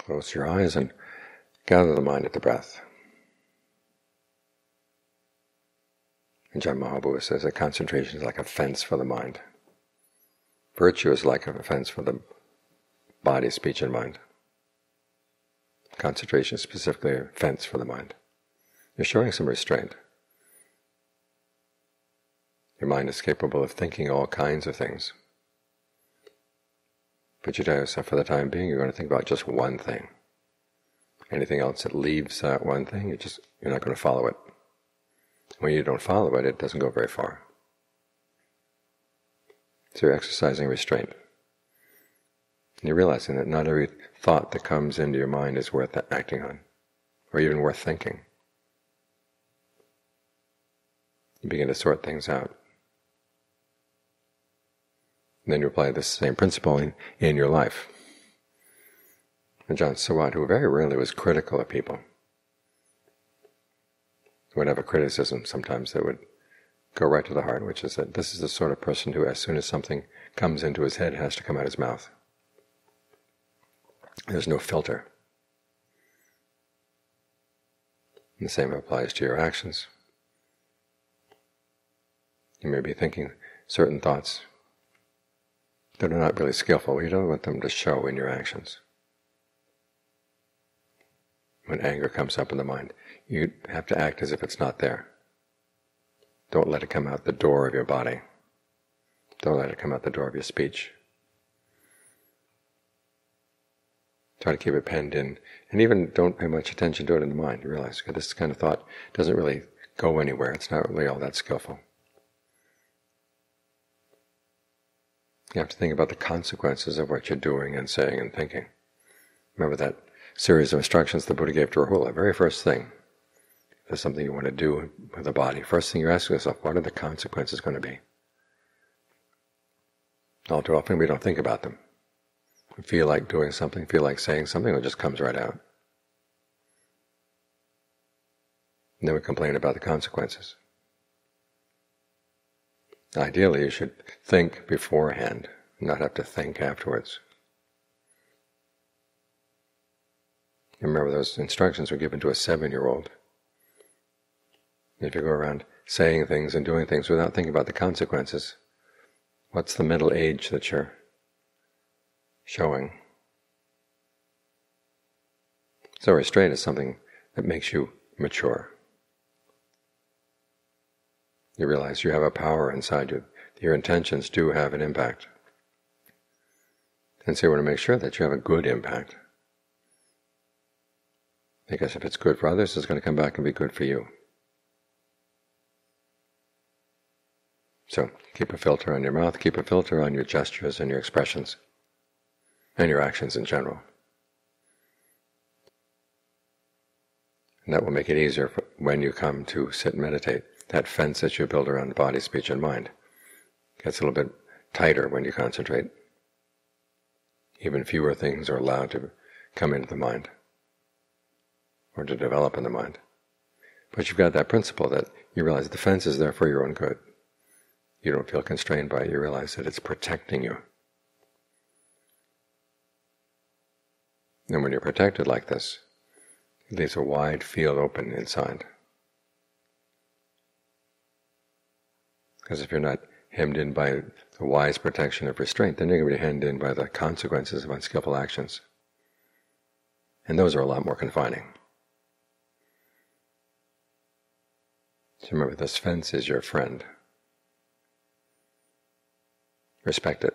Close your eyes and gather the mind at the breath. And John Mahaprabhu says that concentration is like a fence for the mind. Virtue is like a fence for the body, speech, and mind. Concentration is specifically a fence for the mind. You're showing some restraint. Your mind is capable of thinking all kinds of things. But you tell yourself, for the time being, you're going to think about just one thing. Anything else that leaves that one thing, you're not going to follow it. When you don't follow it, it doesn't go very far. So you're exercising restraint. And you're realizing that not every thought that comes into your mind is worth acting on, or even worth thinking. You begin to sort things out. And then you apply this same principle in your life. And John Sawat, who very rarely was critical of people, would have a criticism sometimes that would go right to the heart, which is that this is the sort of person who, as soon as something comes into his head, has to come out his mouth. There's no filter. And the same applies to your actions. You may be thinking certain thoughts that are not really skillful, but you don't want them to show in your actions. When anger comes up in the mind, you have to act as if it's not there. Don't let it come out the door of your body. Don't let it come out the door of your speech. Try to keep it penned in, and even don't pay much attention to it in the mind. You realize, okay, this kind of thought doesn't really go anywhere. It's not really all that skillful. You have to think about the consequences of what you're doing and saying and thinking. Remember that series of instructions the Buddha gave to Rahula. The very first thing, if there's something you want to do with the body, first thing you ask yourself, what are the consequences going to be? All too often we don't think about them. We feel like doing something, feel like saying something, it just comes right out. And then we complain about the consequences. Ideally, you should think beforehand, not have to think afterwards. You remember those instructions were given to a 7-year-old. If you go around saying things and doing things without thinking about the consequences, what's the mental age that you're showing? So restraint is something that makes you mature. You realize you have a power inside you. Your intentions do have an impact. And so you want to make sure that you have a good impact. Because if it's good for others, it's going to come back and be good for you. So keep a filter on your mouth, keep a filter on your gestures and your expressions, and your actions in general. And that will make it easier when you come to sit and meditate. That fence that you build around body, speech, and mind gets a little bit tighter when you concentrate. Even fewer things are allowed to come into the mind or to develop in the mind. But you've got that principle that you realize the fence is there for your own good. You don't feel constrained by it. You realize that it's protecting you. And when you're protected like this, it leaves a wide field open inside. Because if you're not hemmed in by the wise protection of restraint, then you're going to be hemmed in by the consequences of unskillful actions. And those are a lot more confining. So remember, this fence is your friend. Respect it.